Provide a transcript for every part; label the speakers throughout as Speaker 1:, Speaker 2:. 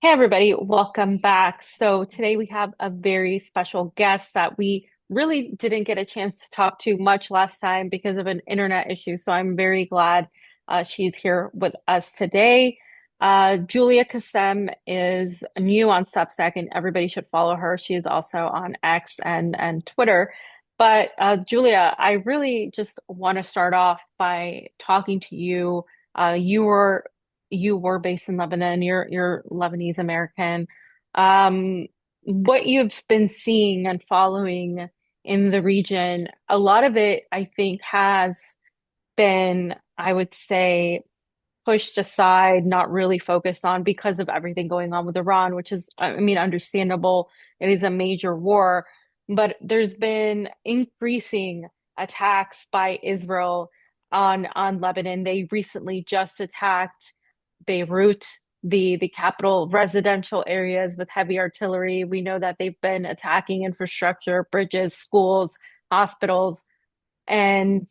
Speaker 1: Hey everybody, welcome back. So today we have a very special guest that we really didn't get a chance to talk to much last time because of an internet issue. So I'm very glad she's here with us today. Julia Kassem is new on Substack and everybody should follow her. She is also on X and Twitter. But Julia, I really just want to start off by talking to you. You were based in Lebanon. You're Lebanese American. Um, what you've been seeing and following in the region, a lot of it, I think, has been, I would say, pushed aside, not really focused on because of everything going on with Iran, which is, I mean, understandable. It is a major war, but there's been increasing attacks by Israel on Lebanon. They recently just attacked Beirut, the capital residential areas with heavy artillery. We know that they've been attacking infrastructure, bridges, schools, hospitals, and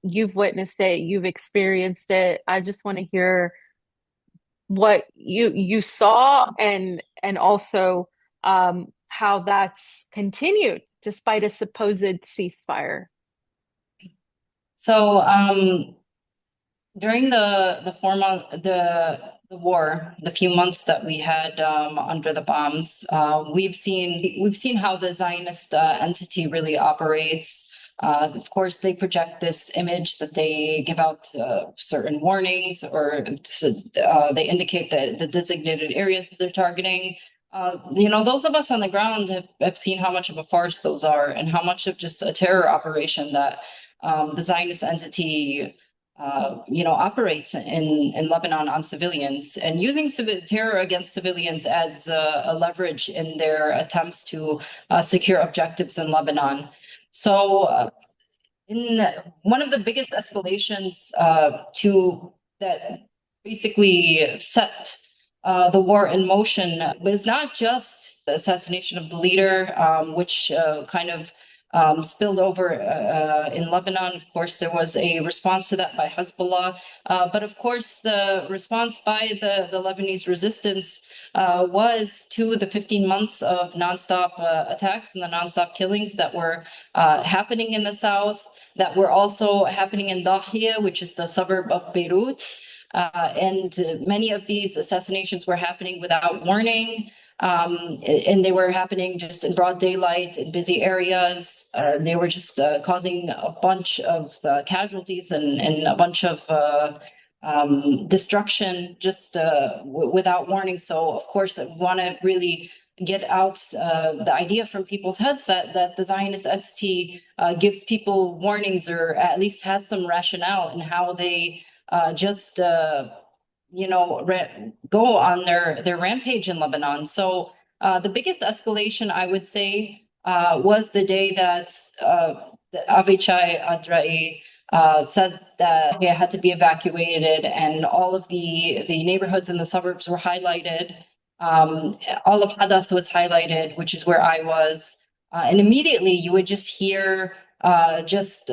Speaker 1: you've witnessed it, you've experienced it. I just want to hear what you saw and also how that's continued despite a supposed ceasefire.
Speaker 2: So during the 4 month the war, the few months that we had under the bombs, we've seen how the Zionist entity really operates. Of course, they project this image that they give out certain warnings, or they indicate the designated areas that they're targeting. Those of us on the ground have seen how much of a farce those are, and how much of just a terror operation that the Zionist entity operates in Lebanon on civilians, and using terror against civilians as a leverage in their attempts to secure objectives in Lebanon. So, in one of the biggest escalations to that basically set the war in motion was not just the assassination of the leader, which kind of spilled over in Lebanon. Of course, there was a response to that by Hezbollah, but of course, the response by the Lebanese resistance was to the 15 months of nonstop attacks and the nonstop killings that were happening in the south, that were also happening in Dahia, which is the suburb of Beirut. And many of these assassinations were happening without warning. And they were happening just in broad daylight in busy areas. They were just causing a bunch of casualties and a bunch of destruction just without warning. So, of course, I want to really get out the idea from people's heads that the Zionist entity gives people warnings, or at least has some rationale in how they just go on their rampage in Lebanon. So the biggest escalation, I would say, was the day that Avichai Adrai said that it had to be evacuated, and all of the neighborhoods in the suburbs were highlighted. All of Hadath was highlighted, which is where I was. And immediately you would just hear just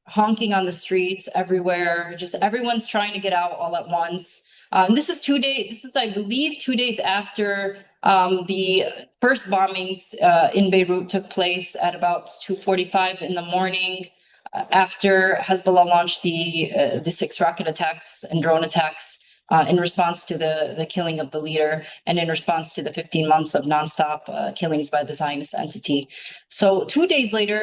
Speaker 2: honking on the streets everywhere. Just everyone's trying to get out all at once. This is 2 days. This is, I believe, 2 days after the first bombings in Beirut took place at about 2:45 in the morning. After Hezbollah launched the six rocket attacks and drone attacks in response to the killing of the leader, and in response to the 15 months of nonstop killings by the Zionist entity. So 2 days later,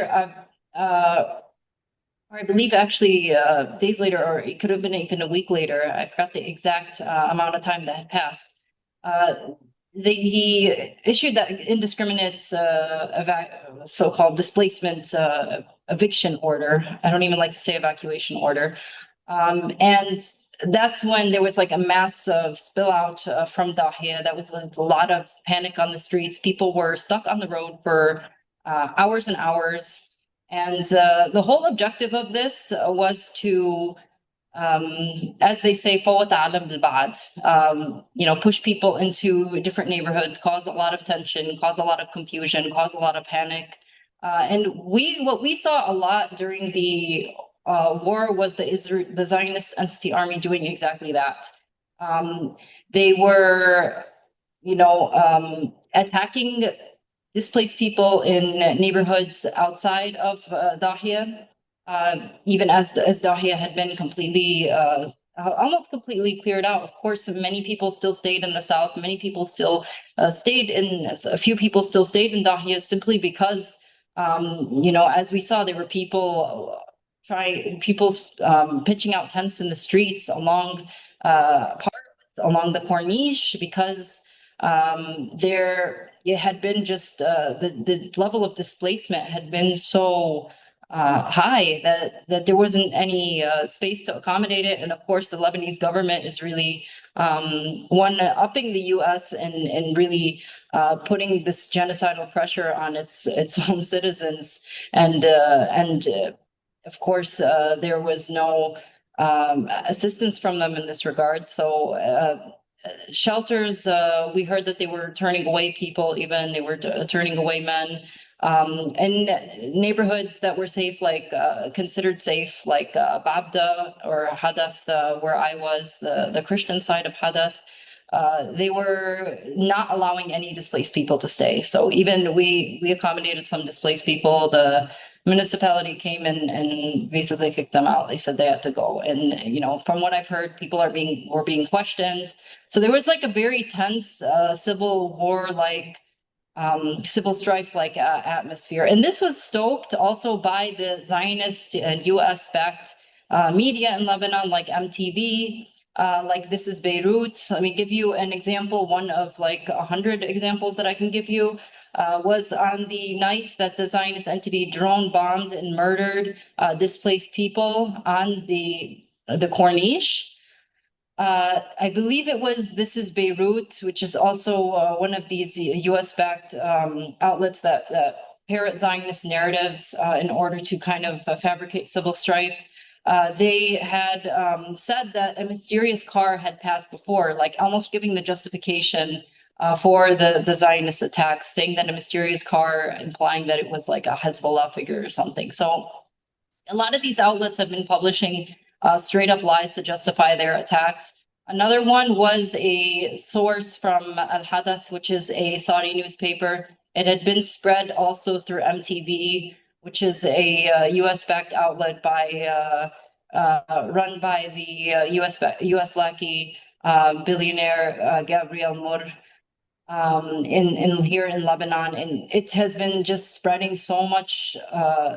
Speaker 2: or I believe actually days later, or it could have been even a week later. I forgot the exact amount of time that had passed. He issued that indiscriminate so-called displacement eviction order. I don't even like to say evacuation order. And that's when there was like a massive spill out from Dahia. That was a lot of panic on the streets. People were stuck on the road for hours and hours. And the whole objective of this was to, as they say, فوت عالم بالبعد, push people into different neighborhoods, cause a lot of tension, cause a lot of confusion, cause a lot of panic. And what we saw a lot during the war was the Zionist entity army doing exactly that. They were attacking displaced people in neighborhoods outside of Dahia, even as Dahia had been completely, almost completely cleared out. Of course, many people still stayed in the south. Many people still a few people still stayed in Dahia simply because, as we saw, there were pitching out tents in the streets along the Corniche because there it had been just the level of displacement had been so high that there wasn't any space to accommodate it. And of course, the Lebanese government is really one upping the U.S. and really putting this genocidal pressure on its own citizens. And of course, there was no assistance from them in this regard. So shelters, we heard that they were turning away people, even they were turning away men. And neighborhoods that were safe, like considered safe, like Babda or Hadath, where I was, the Christian side of Hadath, they were not allowing any displaced people to stay. So even we accommodated some displaced people. The municipality came in and basically kicked them out. They said they had to go. And from what I've heard, people were being questioned. So there was like a very tense civil war like civil strife like atmosphere. And this was stoked also by the Zionist and US backed media in Lebanon, like MTV, like This is Beirut. Let me give you an example. One of like 100 examples that I can give you was on the night that the Zionist entity drone bombed and murdered displaced people on the Corniche. I believe it was This is Beirut, which is also one of these US-backed outlets that parrot Zionist narratives in order to kind of fabricate civil strife. They had said that a mysterious car had passed before, like almost giving the justification for the Zionist attacks, saying that a mysterious car, implying that it was like a Hezbollah figure or something. So a lot of these outlets have been publishing straight up lies to justify their attacks. Another one was a source from Al Hadath, which is a Saudi newspaper. It had been spread also through MTV, which is a US-backed outlet run by the US lackey billionaire Gabriel Mor in here in Lebanon, and it has been just spreading so much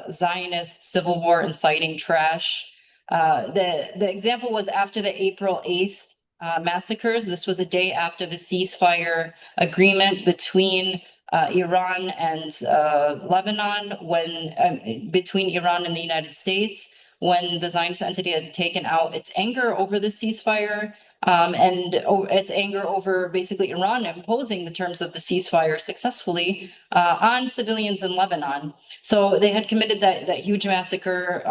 Speaker 2: Zionist civil war inciting trash. The example was after the April 8th massacres. This was a day after the ceasefire agreement between Iran and Lebanon, between Iran and the United States, when the Zionist entity had taken out its anger over the ceasefire and its anger over basically Iran imposing the terms of the ceasefire successfully on civilians in Lebanon. So they had committed that huge massacre,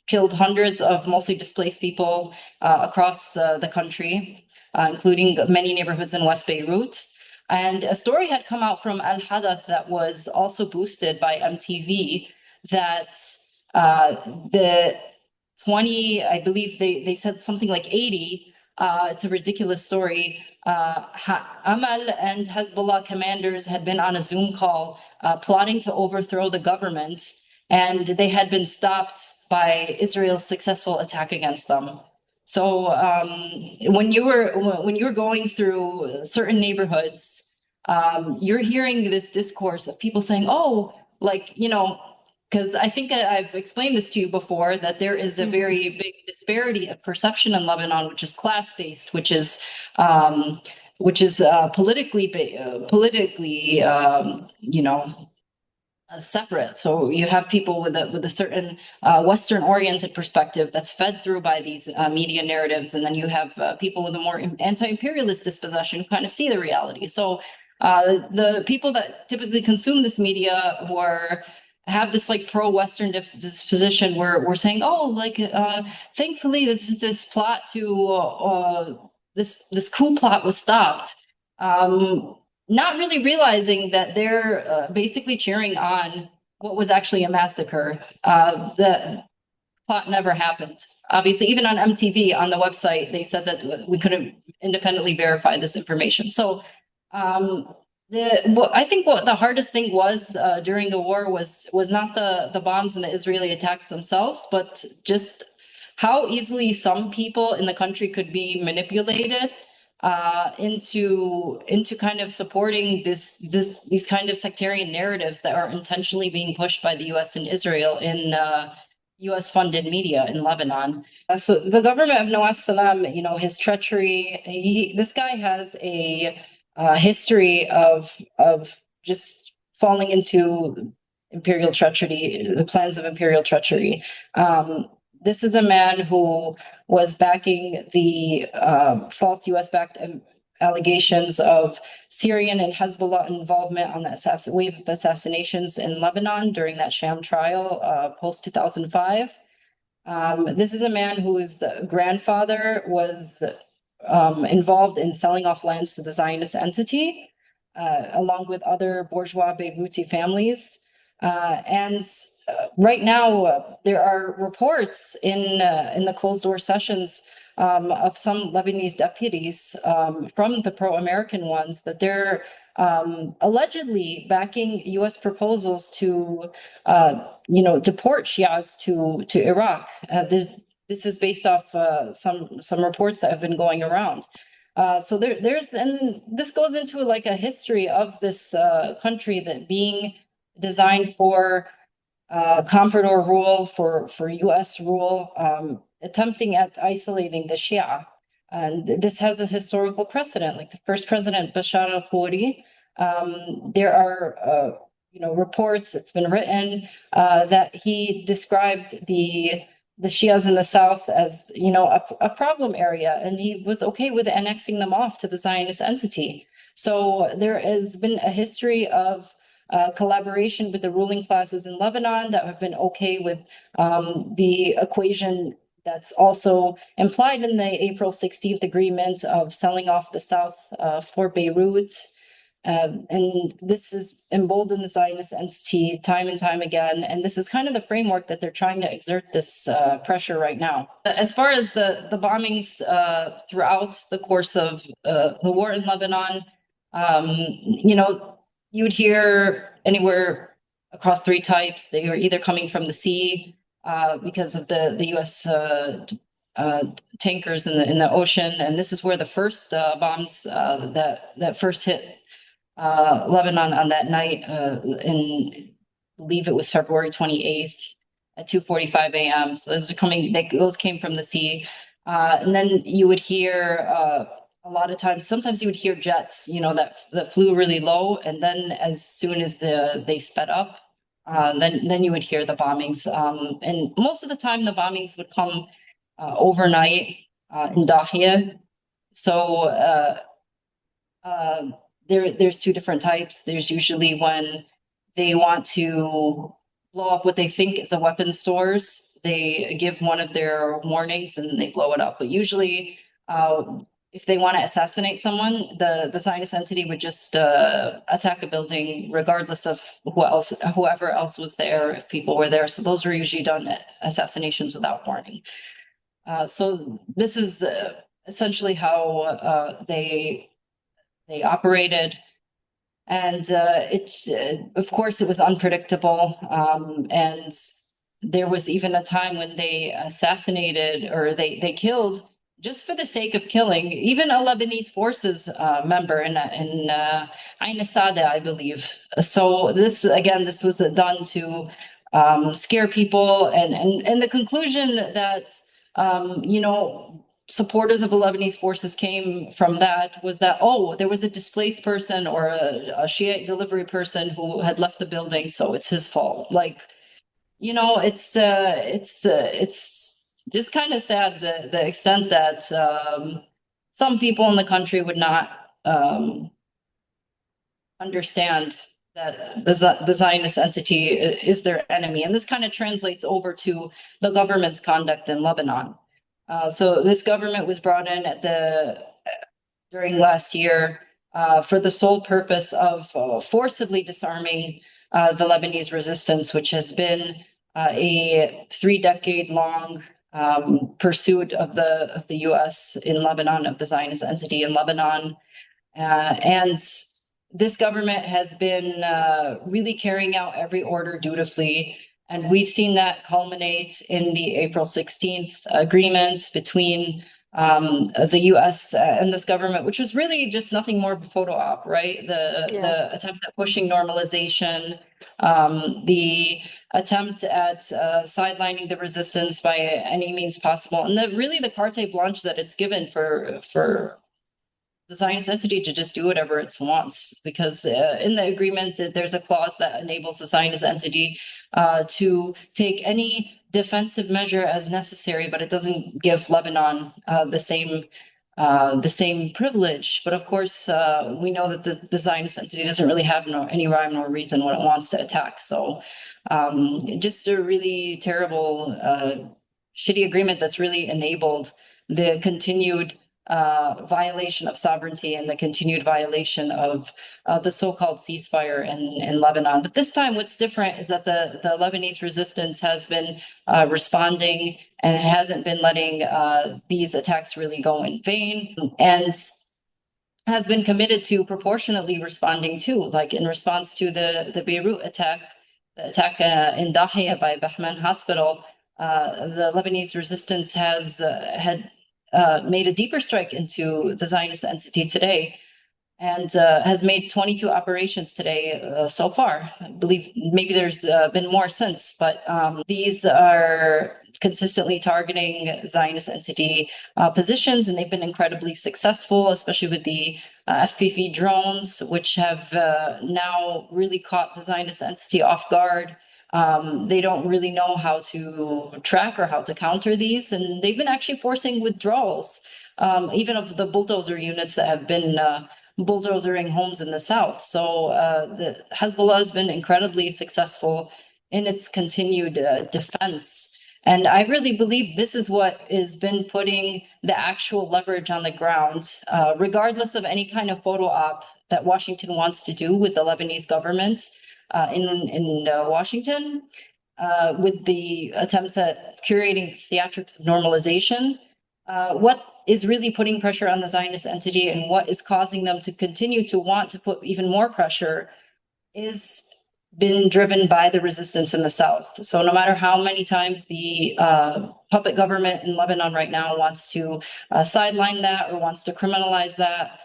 Speaker 2: killed hundreds of mostly displaced people across the country, including many neighborhoods in West Beirut. And a story had come out from Al Hadath that was also boosted by MTV that the 20, I believe they said something like 80. It's a ridiculous story. Amal and Hezbollah commanders had been on a Zoom call plotting to overthrow the government, and they had been stopped by Israel's successful attack against them. So when you were going through certain neighborhoods, you're hearing this discourse of people saying, "Oh, like because I think I've explained this to you before, that there is a very big disparity of perception in Lebanon, which is class-based, which is politically separate. So you have people with a certain Western-oriented perspective that's fed through by these media narratives, and then you have people with a more anti-imperialist disposition who kind of see the reality. So the people that typically consume this media who have this like pro-Western disposition, we're saying, oh, like thankfully this plot this coup plot was stopped. Not really realizing that they're basically cheering on what was actually a massacre. The plot never happened. Obviously, even on MTV, on the website, they said that we couldn't independently verify this information. So Um, what I think what the hardest thing was during the war was not the bombs and the Israeli attacks themselves, but just how easily some people in the country could be manipulated into kind of supporting these kind of sectarian narratives that are intentionally being pushed by the U.S. and Israel in U.S. funded media in Lebanon. So the government of Nawaf Salam, his treachery. This guy has a history of just falling into imperial treachery, the plans of imperial treachery. This is a man who was backing the false U.S.-backed allegations of Syrian and Hezbollah involvement on the wave of assassinations in Lebanon during that sham trial post 2005. This is a man whose grandfather was involved in selling off lands to the Zionist entity, along with other bourgeois Beiruti families. And right now, there are reports in the closed door sessions of some Lebanese deputies from the pro-American ones that they're allegedly backing U.S. proposals to, deport Shias to Iraq. This is based off some reports that have been going around. So there's and this goes into like a history of this country that being designed for comprador rule, for U.S. rule, attempting at isolating the Shia. And this has a historical precedent. Like the first president, Bashar al-Khoury, there are reports, it's been written, that he described the Shias in the south as a problem area, and he was okay with annexing them off to the Zionist entity. So there has been a history of collaboration with the ruling classes in Lebanon that have been okay with the equation that's also implied in the April 16th agreement of selling off the south for Beirut. And this has emboldened the Zionist entity time and time again. And this is kind of the framework that they're trying to exert this pressure right now. As far as the bombings throughout the course of the war in Lebanon, you would hear anywhere across three types. They were either coming from the sea because of the U.S. Tankers in the ocean, and this is where the first bombs that first hit Lebanon on that night in, I believe it was February 28th at 2:45 a.m. So those came from the sea. And then you would hear a lot of times, sometimes you would hear jets, that flew really low. And then as soon as they sped up, then you would hear the bombings. And most of the time the bombings would come overnight in Dahia. So there's two different types. There's usually when they want to blow up what they think is a weapon stores. They give one of their warnings and then they blow it up. But usually, if they want to assassinate someone, the Zionist entity would just attack a building, regardless of whoever else was there, if people were there. So those were usually done assassinations without warning. So this is essentially how they operated. And of course, it was unpredictable. And there was even a time when they assassinated or they killed just for the sake of killing, even a Lebanese forces member in Ain Sada, I believe. So this was done to scare people, and the conclusion that supporters of the Lebanese forces came from that was that, oh, there was a displaced person or a Shiite delivery person who had left the building, so it's his fault. Like, it's just kind of sad the extent that some people in the country would not understand that the Zionist entity is their enemy. And this kind of translates over to the government's conduct in Lebanon. So this government was brought in during last year for the sole purpose of forcibly disarming the Lebanese resistance, which has been a 3-decade-long pursuit of the U.S. in Lebanon, of the Zionist entity in Lebanon. And this government has been really carrying out every order dutifully. And we've seen that culminate in the April 16th agreement between the US and this government, which was really just nothing more of a photo op, right?
Speaker 1: Yeah.
Speaker 2: The attempt at pushing normalization, the attempt at sidelining the resistance by any means possible, and really the carte blanche that it's given for the Zionist entity to just do whatever it wants, because in the agreement there's a clause that enables the Zionist entity to take any defensive measure as necessary, but it doesn't give Lebanon the same privilege. But of course, we know that the Zionist entity doesn't really have any rhyme nor reason when it wants to attack. So just a really terrible, shitty agreement that's really enabled the continued violation of sovereignty and the continued violation of the so-called ceasefire in Lebanon. But this time, what's different is that the Lebanese resistance has been responding, and it hasn't been letting these attacks really go in vain, and has been committed to proportionately responding too, like in response to the Beirut attack, the attack in Dahia by Bahman Hospital. The Lebanese resistance has had made a deeper strike into the Zionist entity today, and has made 22 operations today so far. I believe maybe there's been more since, but these are consistently targeting Zionist entity positions, and they've been incredibly successful, especially with the FPV drones, which have now really caught the Zionist entity off guard. They don't really know how to track or how to counter these, and they've been actually forcing withdrawals, even of the bulldozer units that have been bulldozering homes in the south. So the Hezbollah has been incredibly successful in its continued defense. And I really believe this is what has been putting the actual leverage on the ground, regardless of any kind of photo op that Washington wants to do with the Lebanese government in Washington, with the attempts at curating theatrics of normalization. What is really putting pressure on the Zionist entity and what is causing them to continue to want to put even more pressure is been driven by the resistance in the South. So no matter how many times the puppet government in Lebanon right now wants to sideline that or wants to criminalize that,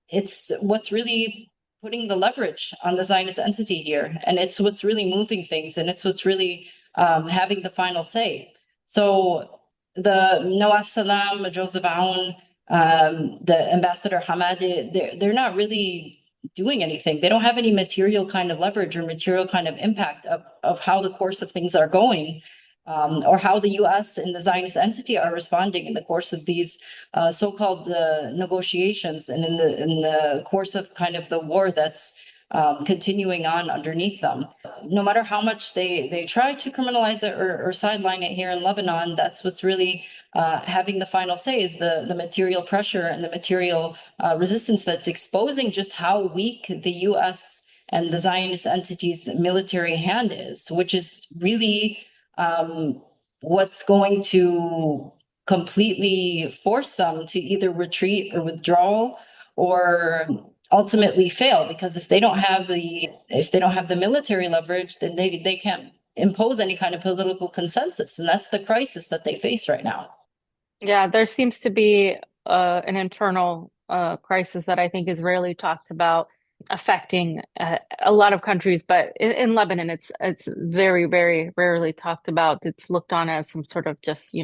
Speaker 2: it's what's really putting the leverage on the Zionist entity here. And it's what's really moving things, and it's what's really having the final say. So the Nawaf Salam, Joseph Aoun, the Ambassador Hamadi, they're not really doing anything. They don't have any material kind of leverage or material kind of impact of how the course of things are going, or how the U.S. and the Zionist entity are responding in the course of these so-called negotiations, and in the course of kind of the war that's continuing on underneath them. No matter how much they try to criminalize it or sideline it here in Lebanon, that's what's really having the final say, is the material pressure and the material resistance that's exposing just how weak the U.S. and the Zionist entity's military hand is, which is really what's going to completely force them to either retreat or withdraw, or ultimately fail, because if they don't have the military leverage, then they can't impose any kind of political consensus, and that's the crisis that they face right now.
Speaker 1: Yeah, there seems to be an internal crisis that I think is rarely talked about, affecting a lot of countries, but in Lebanon, it's very, very rarely talked about. It's looked on as some sort of just,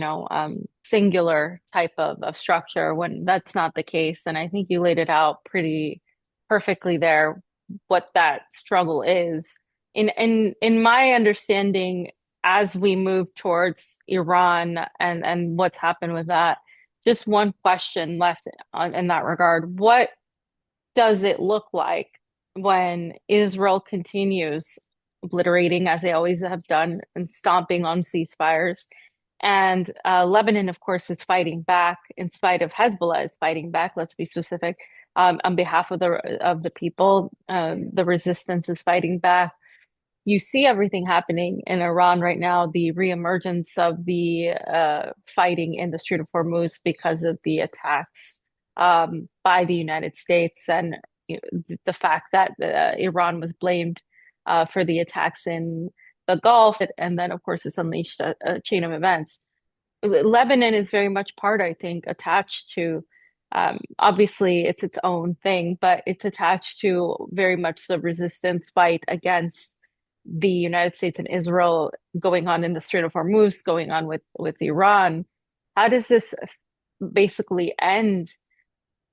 Speaker 1: singular type of structure, when that's not the case. And I think you laid it out pretty perfectly there, what that struggle is. In my understanding, as we move towards Iran and what's happened with that, just one question left in that regard. What does it look like when Israel continues obliterating, as they always have done, and stomping on ceasefires? And Lebanon, of course, is fighting back in spite of Hezbollah is fighting back. Let's be specific. On behalf of the people, the resistance is fighting back. You see everything happening in Iran right now, the reemergence of the fighting in the Strait of Hormuz because of the attacks by the United States, and the fact that Iran was blamed for the attacks in the Gulf, and then of course it's unleashed a chain of events. Lebanon is very much part, I think, attached to, obviously it's its own thing, but it's attached to very much the resistance fight against the United States and Israel going on in the Strait of Hormuz, going on with Iran. How does this basically end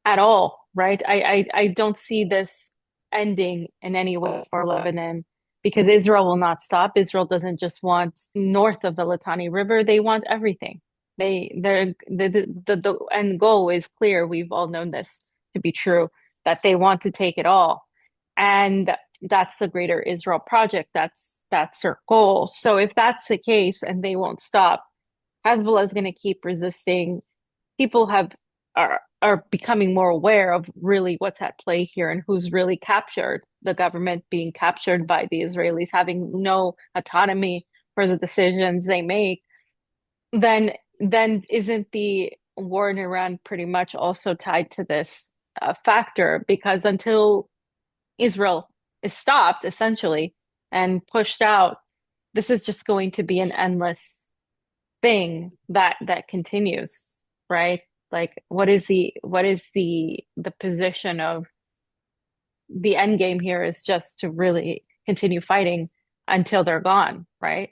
Speaker 1: at all, right? I don't see this ending in any way for Lebanon because Israel will not stop. Israel doesn't just want north of the Litani River, they want everything. The end goal is clear. We've all known this to be true, that they want to take it all. And that's the greater Israel project. That's their goal. So if that's the case and they won't stop, Hezbollah is going to keep resisting. People are becoming more aware of really what's at play here and who's really captured, the government being captured by the Israelis, having no autonomy for the decisions they make. Then isn't the war in Iran pretty much also tied to this factor? Because until Israel is stopped, essentially, and pushed out, this is just going to be an endless thing that continues, right? Like, what is the position of the end game here is just to really continue fighting until they're gone, right?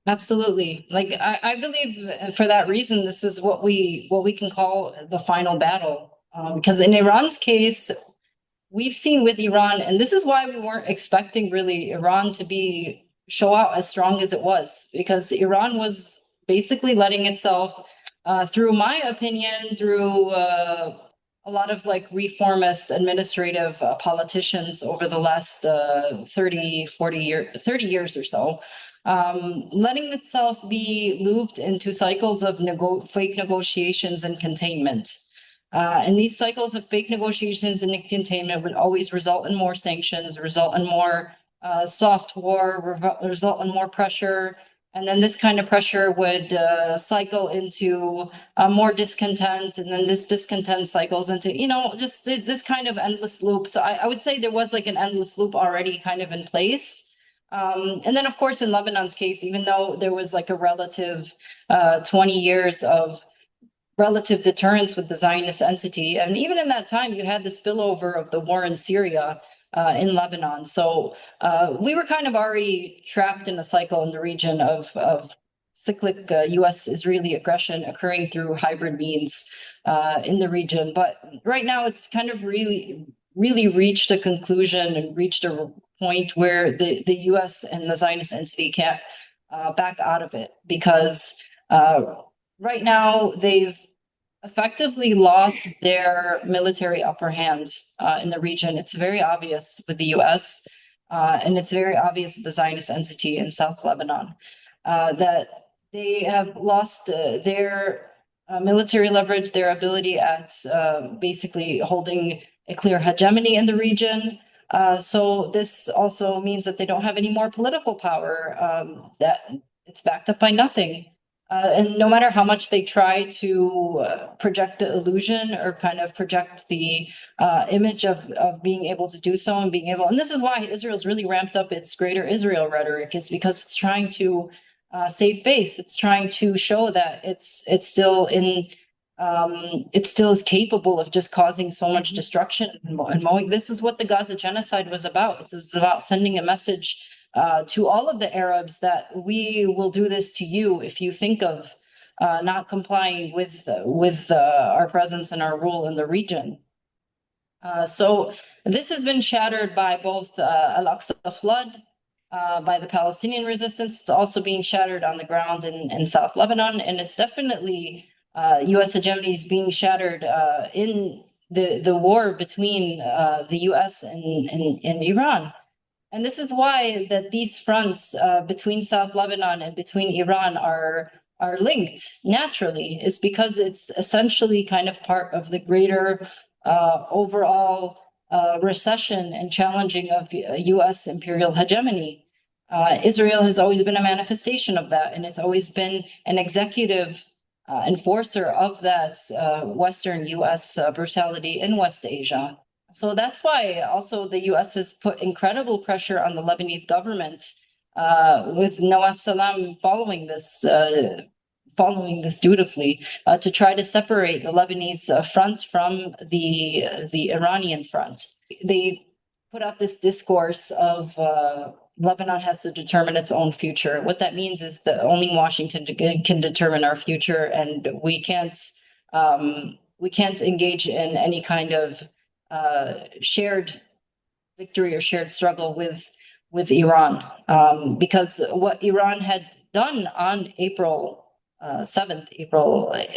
Speaker 2: Absolutely. Like I believe for that reason, this is what we can call the final battle. Because in Iran's case, we've seen with Iran, and this is why we weren't expecting really Iran to be show out as strong as it was, because Iran was basically letting itself, through my opinion, through a lot of like reformist administrative politicians over the last 30, 40 years, 30 years or so, letting itself be looped into cycles of fake negotiations and containment. And these cycles of fake negotiations and containment would always result in more sanctions, result in more soft war, result in more pressure. And then this kind of pressure would cycle into more discontent. And then this discontent cycles into, just this kind of endless loop. So I would say there was like an endless loop already kind of in place. And then, of course, in Lebanon's case, even though there was like a relative 20 years of relative deterrence with the Zionist entity. And even in that time, you had the spillover of the war in Syria in Lebanon. So we were kind of already trapped in a cycle in the region of cyclic U.S. Israeli aggression occurring through hybrid means in the region. But right now, it's kind of really reached a conclusion and reached a point where the U.S. and the Zionist entity can't back out of it because right now they've effectively lost their military upper hand in the region. It's very obvious with the US, and it's very obvious with the Zionist entity in South Lebanon, that they have lost their military leverage, their ability at basically holding a clear hegemony in the region. So this also means that they don't have any more political power, that it's backed up by nothing. And no matter how much they try to project the illusion or kind of project the image of being able to do so and being able, and this is why Israel's really ramped up its greater Israel rhetoric, is because it's trying to save face. It's trying to show that it's still in, it still is capable of just causing so much destruction and mowing. This is what the Gaza genocide was about. It was about sending a message to all of the Arabs that we will do this to you if you think of not complying with our presence and our rule in the region. So this has been shattered by both Al-Aqsa flood, by the Palestinian resistance. It's also being shattered on the ground in South Lebanon, and it's definitely U.S. hegemony is being shattered in the war between the U.S. and Iran. And this is why that these fronts between South Lebanon and between Iran are linked naturally, is because it's essentially kind of part of the greater overall recession and challenging of U.S. imperial hegemony. Israel has always been a manifestation of that, and it's always been an executive enforcer of that Western U.S. Brutality in West Asia. So that's why also the U.S. has put incredible pressure on the Lebanese government with Nawaf Salam following this dutifully to try to separate the Lebanese front from the Iranian front. They put out this discourse of Lebanon has to determine its own future. What that means is that only Washington can determine our future, and we can't engage in any kind of shared victory or shared struggle with Iran, because what Iran had done on April 7th,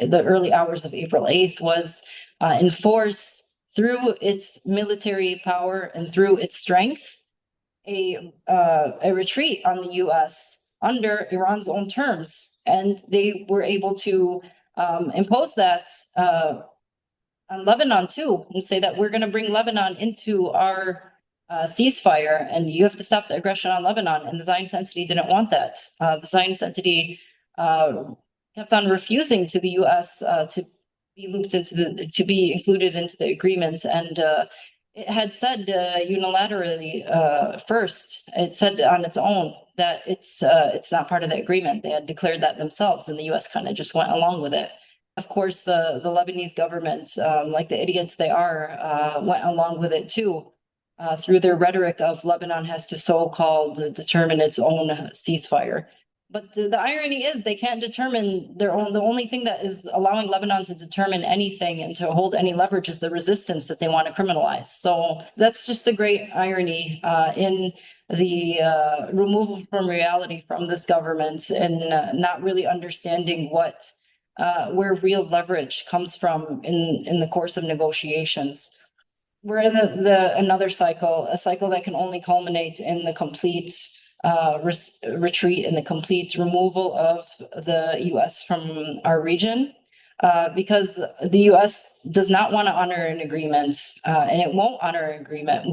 Speaker 2: the early hours of April 8th, was enforce through its military power and through its strength a retreat on the U.S. under Iran's own terms, and they were able to impose that on Lebanon too, and say that we're going to bring Lebanon into our ceasefire, and you have to stop the aggression on Lebanon. And the Zionist entity didn't want that. The Zionist entity kept on refusing to the U.S. To be looped into to be included into the agreement, and it had said unilaterally first. It said on its own that it's not part of the agreement. They had declared that themselves, and the U.S. kind of just went along with it. Of course, the Lebanese government, like the idiots they are, went along with it too, through their rhetoric of Lebanon has to so-called determine its own ceasefire. But the irony is they can't determine their own. The only thing that is allowing Lebanon to determine anything and to hold any leverage is the resistance that they want to criminalize. So that's just the great irony in the removal from reality from this government, and not really understanding where real leverage comes from in the course of negotiations. We're in another cycle, a cycle that can only culminate in the complete retreat and the complete removal of the U.S. from our region, because the U.S. does not want to honor an agreement, and it won't honor an agreement.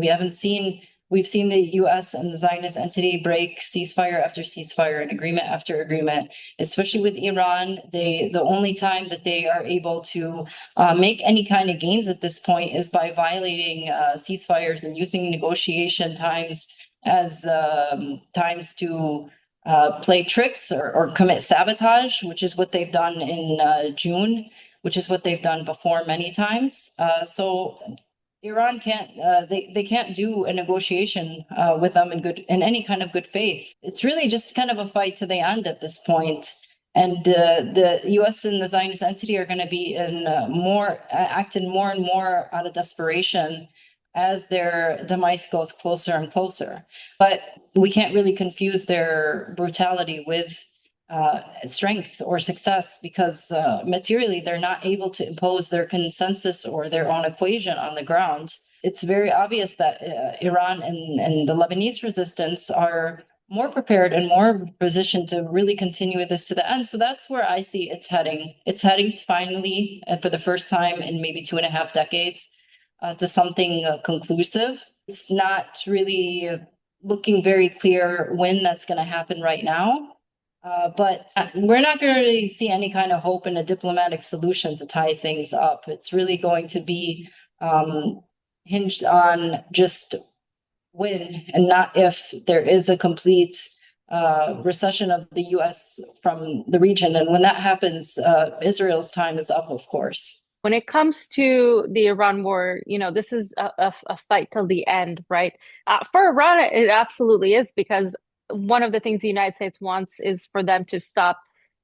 Speaker 2: We've seen the U.S. and the Zionist entity break ceasefire after ceasefire and agreement after agreement, especially with Iran. The only time that they are able to make any kind of gains at this point is by violating ceasefires and using negotiation times as times to play tricks or commit sabotage, which is what they've done in June, which is what they've done before many times. So Iran can't they can't do a negotiation with them in any kind of good faith. It's really just kind of a fight to the end at this point. And the U.S. and the Zionist entity are going to be acting more and more out of desperation as their demise goes closer and closer. But we can't really confuse their brutality with strength or success, because materially they're not able to impose their consensus or their own equation on the ground. It's very obvious that Iran and the Lebanese resistance are more prepared and more positioned to really continue with this to the end. So that's where I see it's heading. It's heading finally, for the first time in maybe 2.5 decades, to something conclusive. It's not really looking very clear when that's going to happen right now. But we're not going to really see any kind of hope in a diplomatic solution to tie things up. It's really going to be hinged on just when and not if there is a complete recession of the U.S. from the region. And when that happens, Israel's time is up, of course.
Speaker 1: When it comes to the Iran war, this is a fight till the end, right? For Iran, it absolutely is, because one of the things the United States wants is for them to stop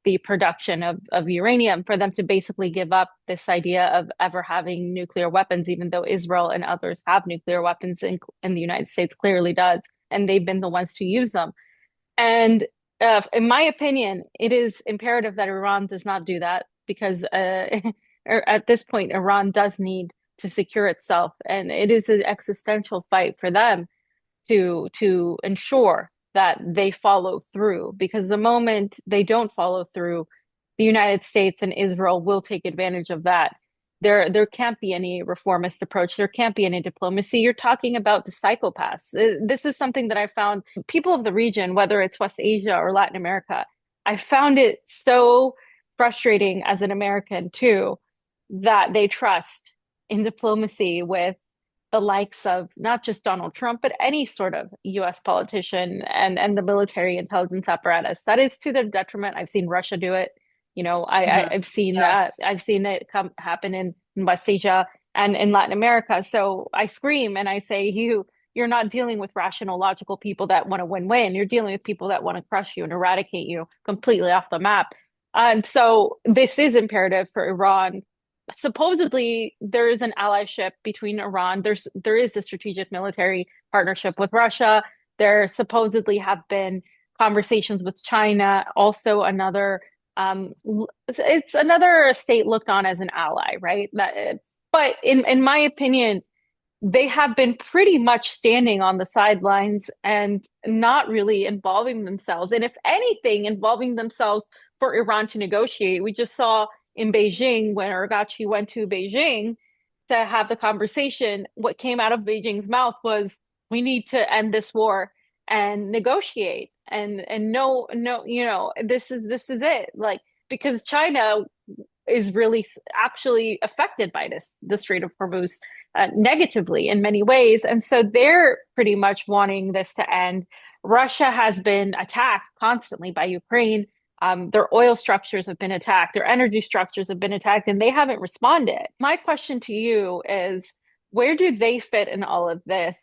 Speaker 1: the production of uranium, for them to basically give up this idea of ever having nuclear weapons, even though Israel and others have nuclear weapons, and the United States clearly does, and they've been the ones to use them. And in my opinion, it is imperative that Iran does not do that, because at this point, Iran does need to secure itself, and it is an existential fight for them to ensure that they follow through. Because the moment they don't follow through, the United States and Israel will take advantage of that. There can't be any reformist approach. There can't be any diplomacy. You're talking about the psychopaths. This is something that I found people of the region, whether it's West Asia or Latin America, I found it so frustrating as an American too, that they trust in diplomacy with the likes of not just Donald Trump, but any sort of US politician and the military intelligence apparatus. That is to their detriment. I've seen Russia do it.
Speaker 2: Mhm.
Speaker 1: I've seen
Speaker 2: Yeah.
Speaker 1: that. I've seen it come happen in West Asia and in Latin America. So I scream and I say, you're not dealing with rational, logical people that want to win-win. You're dealing with people that want to crush you and eradicate you completely off the map. And so this is imperative for Iran. Supposedly there is an allyship between Iran. There is a strategic military partnership with Russia. There supposedly have been conversations with China, also another it's another state looked on as an ally, right? But in my opinion, they have been pretty much standing on the sidelines and not really involving themselves. And if anything, involving themselves for Iran to negotiate. We just saw in Beijing when Argachi went to Beijing to have the conversation. What came out of Beijing's mouth was, we need to end this war and negotiate. And no, this is it. Like, because China is really actually affected by the Strait of Hormuz negatively in many ways. And so they're pretty much wanting this to end. Russia has been attacked constantly by Ukraine. Their oil structures have been attacked, their energy structures have been attacked, and they haven't responded. My question to you is, where do they fit in all of this?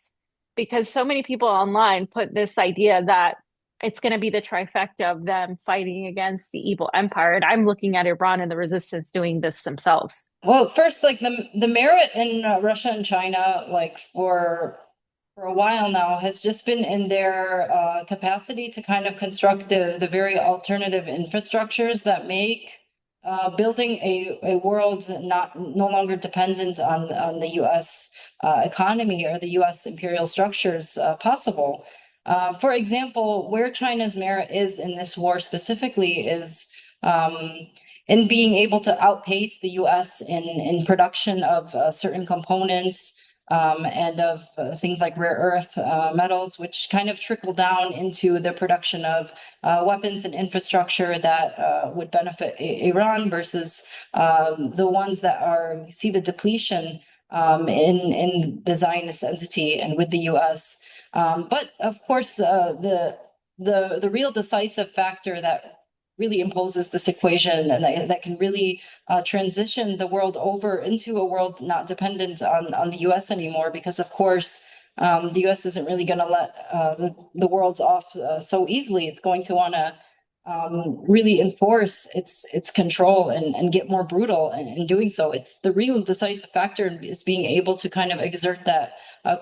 Speaker 1: Because so many people online put this idea that it's going to be the trifecta of them fighting against the evil empire. And I'm looking at Iran and the resistance doing this themselves.
Speaker 2: Well, first, like the merit in Russia and China, like for a while now, has just been in their capacity to kind of construct the very alternative infrastructures that make building a world not no longer dependent on the U.S. Economy or the U.S. imperial structures possible. For example, where China's merit is in this war specifically is in being able to outpace the U.S. in production of certain components and of things like rare earth metals, which kind of trickle down into the production of weapons and infrastructure that would benefit Iran versus the ones that are see the depletion in the Zionist entity and with the U.S. But of course, the real decisive factor that really imposes this equation and that can really transition the world over into a world not dependent on the US anymore, because of course the US isn't really going to let the world's off so easily. It's going to want to really enforce its control and get more brutal in doing so. It's the real decisive factor is being able to kind of exert that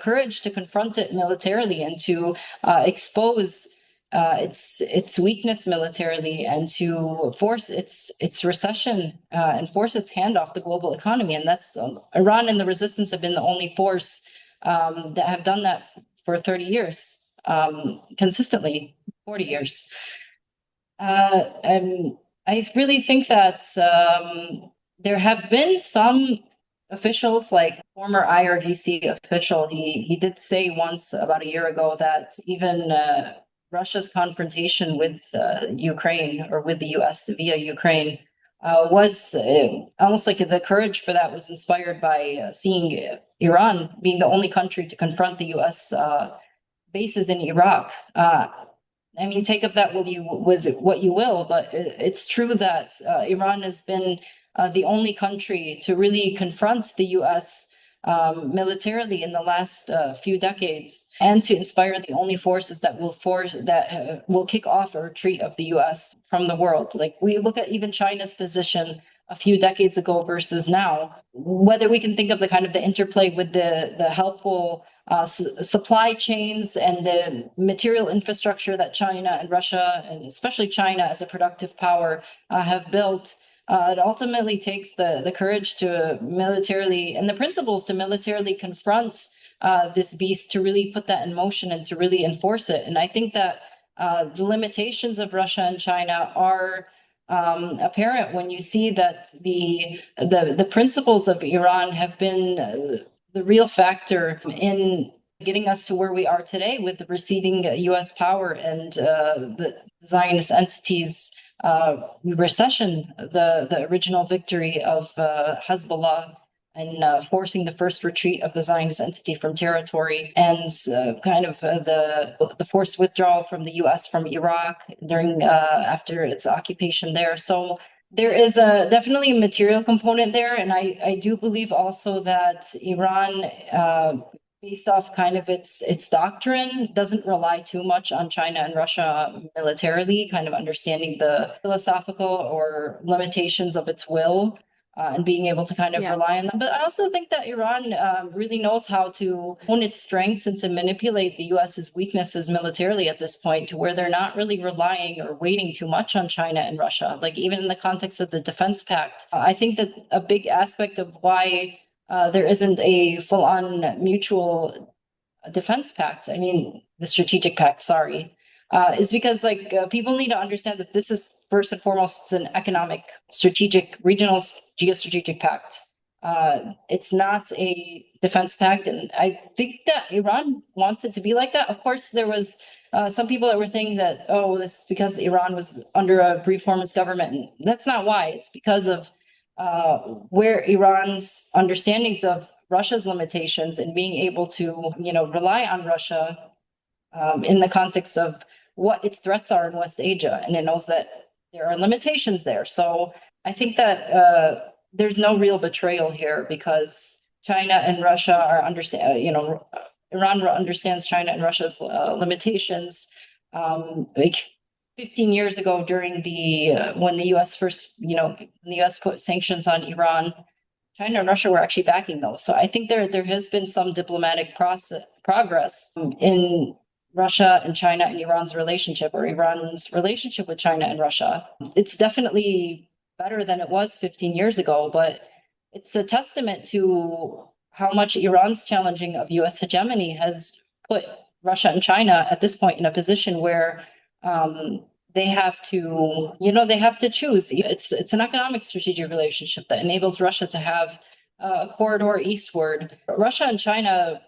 Speaker 2: courage to confront it militarily and to expose its weakness militarily and to force its recession and force its hand off the global economy. And that's Iran and the resistance have been the only force that have done that for 30 years consistently, 40 years. And I really think that there have been some officials, like former IRGC official, he did say once about a year ago that even Russia's confrontation with Ukraine or with the US via Ukraine was almost like the courage for that was inspired by seeing Iran being the only country to confront the US bases in Iraq. I mean, take of that with what you will, but it's true that Iran has been the only country to really confront the U.S. Militarily in the last few decades, and to inspire the only forces that will kick off a retreat of the U.S. from the world. Like we look at even China's position a few decades ago versus now, whether we can think of the kind of the interplay with the helpful supply chains and the material infrastructure that China and Russia, and especially China as a productive power, have built. It ultimately takes the courage to militarily and the principles to militarily confront this beast, to really put that in motion and to really enforce it. And I think that the limitations of Russia and China are apparent when you see that the principles of Iran have been the real factor in getting us to where we are today with the receding U.S. power and the Zionist entities recession, the original victory of Hezbollah and forcing the first retreat of the Zionist entity from territory, and kind of the forced withdrawal from the U.S. from Iraq during after its occupation there. So there is a definitely a material component there, and I do believe also that Iran, based off kind of its doctrine, doesn't rely too much on China and Russia militarily, kind of understanding the philosophical or limitations of its will, and being able to kind of
Speaker 1: Yeah.
Speaker 2: rely on them. But I also think that Iran really knows how to hone its strengths and to manipulate the US's weaknesses militarily at this point, to where they're not really relying or waiting too much on China and Russia. Like even in the context of the defense pact, I think that a big aspect of why there isn't a full-on mutual defense pact, I mean, the strategic pact, sorry, is because like people need to understand that this is first and foremost an economic, strategic, regional geostrategic pact. It's not a defense pact, and I think that Iran wants it to be like that. Of course, there was some people that were thinking that, oh, this is because Iran was under a reformist government. And that's not why. It's because of where Iran's understandings of Russia's limitations and being able to, rely on Russia in the context of what its threats are in West Asia, and it knows that there are limitations there. So I think that there's no real betrayal here because China and Russia are understand, Iran understands China and Russia's limitations. Like 15 years ago, during the when the U.S. first, when the U.S. put sanctions on Iran, China and Russia were actually backing those. So I think there has been some diplomatic progress in Russia and China and Iran's relationship, or Iran's relationship with China and Russia. It's definitely better than it was 15 years ago, but it's a testament to how much Iran's challenging of US hegemony has put Russia and China at this point in a position where they have to, they have to choose. It's an economic strategic relationship that enables Russia to have a corridor eastward. Russia and China,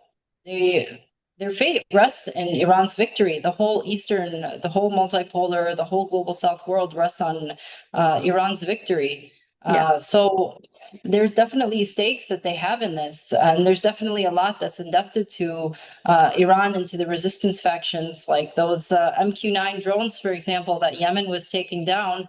Speaker 2: their fate rests in Iran's victory. The whole multipolar, the whole global South world rests on Iran's victory.
Speaker 1: Yeah.
Speaker 2: So there's definitely stakes that they have in this, and there's definitely a lot that's indebted to Iran and to the resistance factions, like those MQ-9 drones, for example, that Yemen was taking down.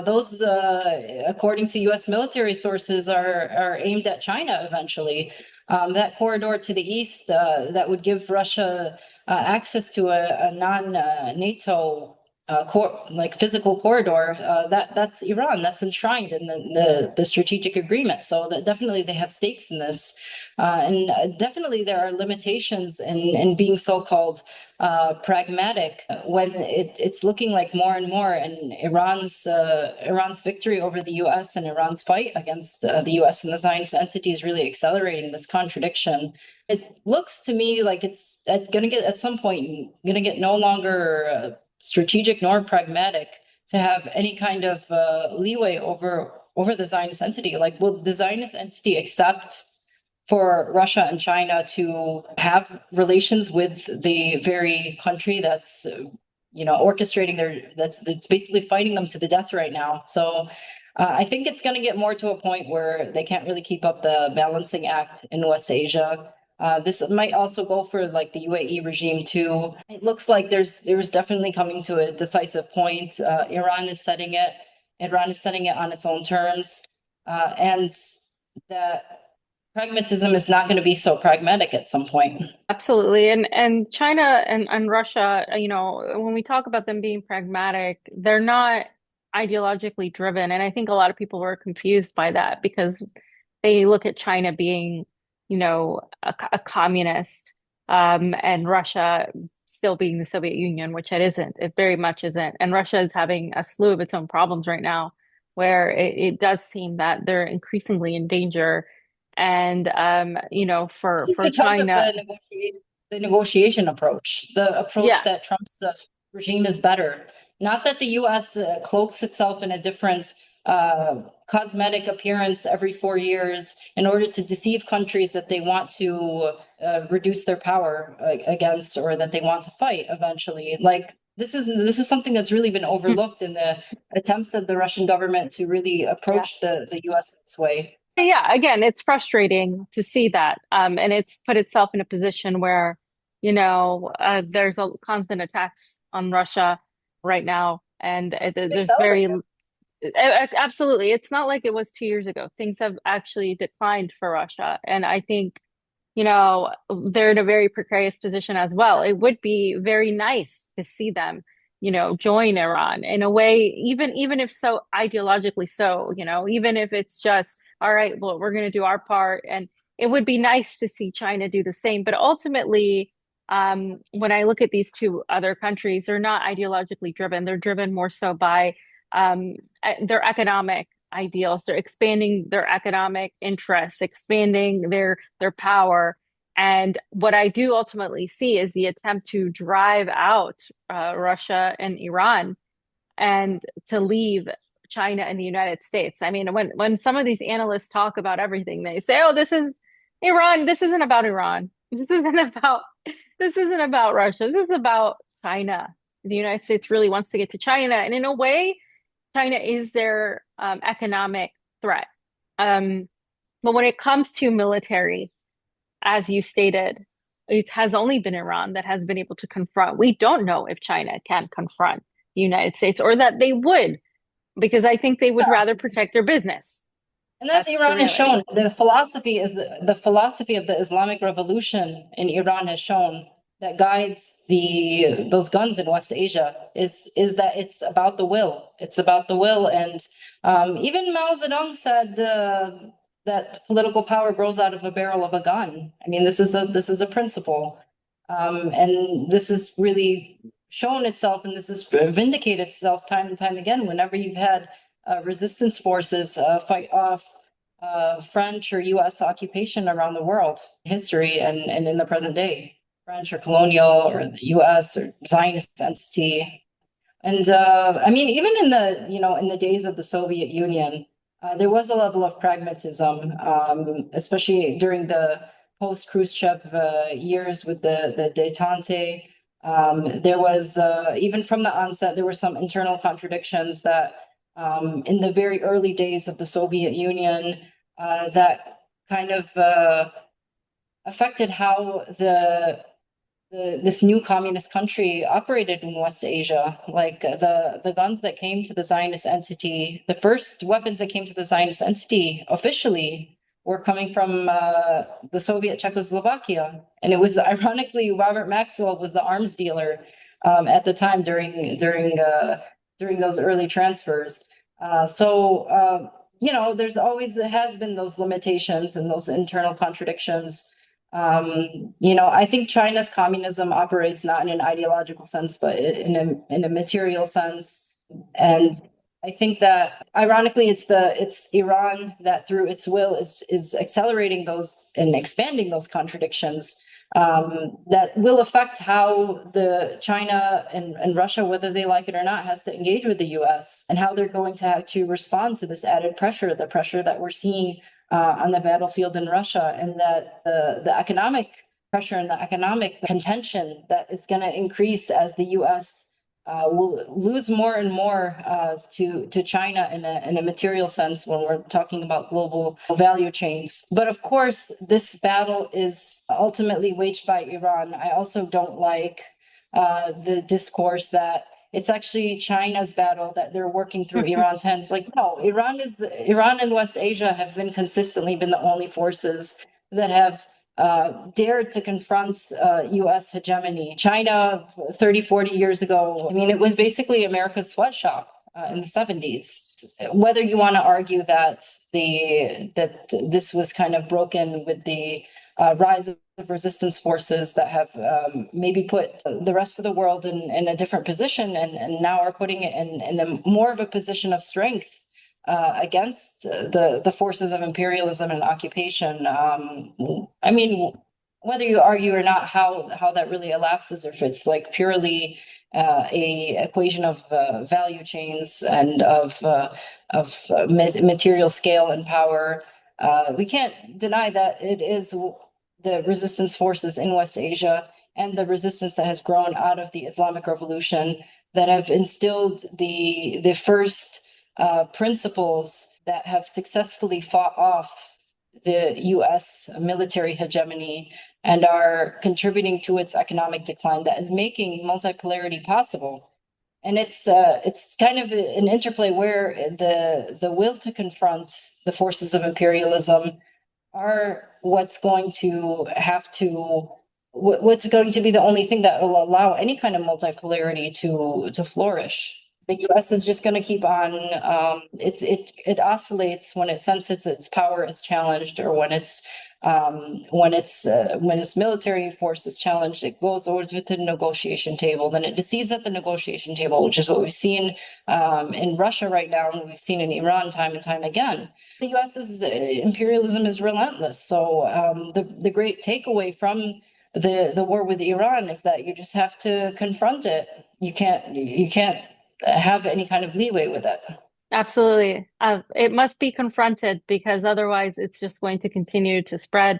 Speaker 2: Those, according to U.S. military sources, are aimed at China eventually. That corridor to the east that would give Russia access to a non-NATO like physical corridor, that's Iran. That's enshrined in the strategic agreement. So that definitely they have stakes in this, and definitely there are limitations in being so-called pragmatic when it's looking like more and more, and Iran's victory over the U.S. and Iran's fight against the U.S. and the Zionist entity is really accelerating this contradiction. It looks to me like it's going to get at some point going to get no longer strategic nor pragmatic to have any kind of leeway over the Zionist entity. Like, will the Zionist entity accept for Russia and China to have relations with the very country that's orchestrating that's basically fighting them to the death right now? So I think it's going to get more to a point where they can't really keep up the balancing act in West Asia. This might also go for like the UAE regime too. It looks like there's definitely coming to a decisive point. Iran is setting it on its own terms, and that pragmatism is not going to be so pragmatic at some point.
Speaker 1: Absolutely. And China and Russia, when we talk about them being pragmatic, they're not ideologically driven. And I think a lot of people were confused by that because they look at China being, a communist, and Russia still being the Soviet Union, which it isn't. It very much isn't. And Russia is having a slew of its own problems right now, where it does seem that they're increasingly in danger. And
Speaker 2: This
Speaker 1: for
Speaker 2: is because of
Speaker 1: China,
Speaker 2: the negotiation approach, the approach
Speaker 1: yeah,
Speaker 2: that Trump's regime is better. Not that the U.S. Cloaks itself in a different cosmetic appearance every 4 years in order to deceive countries that they want to reduce their power against, or that they want to fight eventually. Like this is something that's really been
Speaker 1: Mm,
Speaker 2: overlooked in the attempts of the Russian government to really
Speaker 1: yeah.
Speaker 2: approach the US this way.
Speaker 1: Yeah, again, it's frustrating to see that. And it's put itself in a position where, there's a constant attacks on Russia right now. And there's very, absolutely, it's not like it was 2 years ago. Things have actually declined for Russia. And I think they're in a very precarious position as well. It would be very nice to see them, join Iran in a way, even if so ideologically so, even if it's just, all right, well, we're going to do our part. And it would be nice to see China do the same. But ultimately, when I look at these two other countries, they're not ideologically driven. They're driven more so by their economic ideals. They're expanding their economic interests, expanding their power. And what I do ultimately see is the attempt to drive out Russia and Iran and to leave China and the United States. I mean, when some of these analysts talk about everything, they say, "Oh, this is Iran. This isn't about Iran. This isn't about Russia. This is about China." The United States really wants to get to China, and in a way, China is their economic threat. Um, but when it comes to military, as you stated, it has only been Iran that has been able to confront. We don't know if China can confront the United States or that they would, because I think they would rather protect their business.
Speaker 2: And as
Speaker 1: That's the
Speaker 2: Iran has
Speaker 1: reality.
Speaker 2: shown, the philosophy of the Islamic Revolution in Iran has shown that guides those guns in West Asia is that it's about the will. It's about the will, and even Mao Zedong said that political power grows out of a barrel of a gun. I mean, this is a principle, and this has really shown itself, and this has vindicated itself time and time again. Whenever you've had resistance forces fight off French or U.S. occupation around the world, history and in the present day, French or colonial or the U.S. or Zionist entity. And I mean, even in the days of the Soviet Union, there was a level of pragmatism, especially during the post-Khrushchev years with the détente. There was even from the onset, there were some internal contradictions that in the very early days of the Soviet Union that kind of affected how this new communist country operated in West Asia. Like the guns that came to the Zionist entity, the first weapons that came to the Zionist entity officially were coming from the Soviet Czechoslovakia, and it was ironically Robert Maxwell was the arms dealer at the time during those early transfers. There's always has been those limitations and those internal contradictions. I think China's communism operates not in an ideological sense, but in a material sense. And I think that ironically, it's Iran that through its will is accelerating those and expanding those contradictions that will affect how the China and Russia, whether they like it or not, has to engage with the U.S. and how they're going to have to respond to this added pressure, the pressure that we're seeing on the battlefield in Russia, and that the economic pressure and the economic contention that is going to increase as the U.S. Will lose more and more to China in a material sense when we're talking about global value chains. But of course, this battle is ultimately waged by Iran. I also don't like the discourse that it's actually China's battle that they're working through Iran's hands. Like, no, Iran and West Asia have been consistently been the only forces that have dared to confront US hegemony. China 30, 40 years ago, I mean, it was basically America's sweatshop in the 70s. Whether you want to argue that this was kind of broken with the rise of resistance forces that have maybe put the rest of the world in a different position and now are putting it in a more of a position of strength against the forces of imperialism and occupation. I mean, whether you argue or not how that really elapses, or if it's like purely a equation of value chains and of material scale and power, we can't deny that it is the resistance forces in West Asia and the resistance that has grown out of the Islamic Revolution that have instilled the first principles that have successfully fought off the U.S. military hegemony and are contributing to its economic decline that is making multipolarity possible. And it's kind of an interplay where the will to confront the forces of imperialism are what's going to have to what's going to be the only thing that will allow any kind of multipolarity to flourish. The U.S. is just going to keep on. It oscillates when it senses its power is challenged, or when its military force is challenged. It goes over to the negotiation table. Then it deceives at the negotiation table, which is what we've seen in Russia right now, and we've seen in Iran time and time again. The U.S.'s imperialism is relentless. So the great takeaway from the war with Iran is that you just have to confront it. You can't have any kind of leeway with it.
Speaker 1: Absolutely. It must be confronted because otherwise it's just going to continue to spread.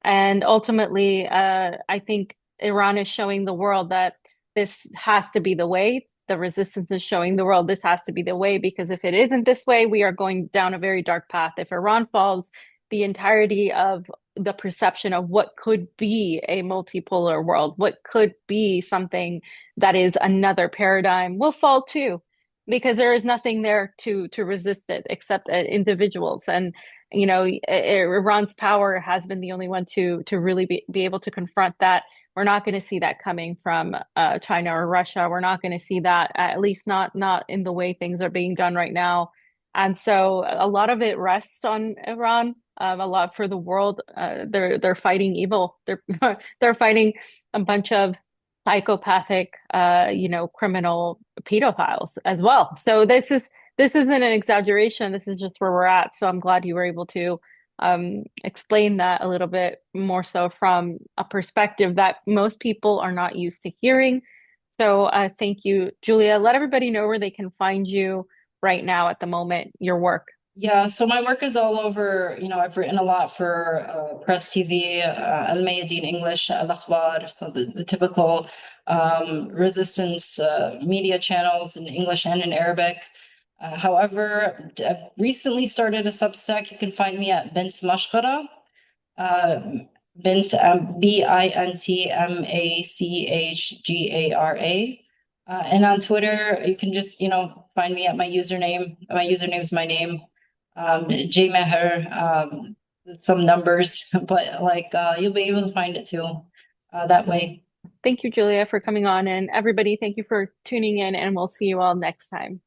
Speaker 1: And ultimately, I think Iran is showing the world that this has to be the way. The resistance is showing the world this has to be the way because if it isn't this way, we are going down a very dark path. If Iran falls, the entirety of the perception of what could be a multipolar world, what could be something that is another paradigm will fall too because there is nothing there to resist it except individuals. And you know, Iran's power has been the only one to really be able to confront that. We're not going to see that coming from China or Russia. We're not going to see that, at least not in the way things are being done right now. And so a lot of it rests on Iran. A lot for the world. They're fighting evil. They're fighting a bunch of psychopathic, criminal pedophiles as well. So this isn't an exaggeration. This is just where we're at. So I'm glad you were able to explain that a little bit more so from a perspective that most people are not used to hearing. So thank you, Julia. Let everybody know where they can find you right now at the moment, your work.
Speaker 2: Yeah, so my work is all over. I've written a lot for Press TV, Al Mayadeen English, Al Akhbar, so the typical resistance media channels in English and in Arabic. However, I've recently started a Substack. You can find me at Bint Mashkara, uh, Bint Bintmachghara. And on Twitter, you can just, find me at my username. My username is my name, JMeher, some numbers, but like you'll be able to find it too that way.
Speaker 1: Thank you, Julia, for coming on. And everybody, thank you for tuning in, and we'll see you all next time.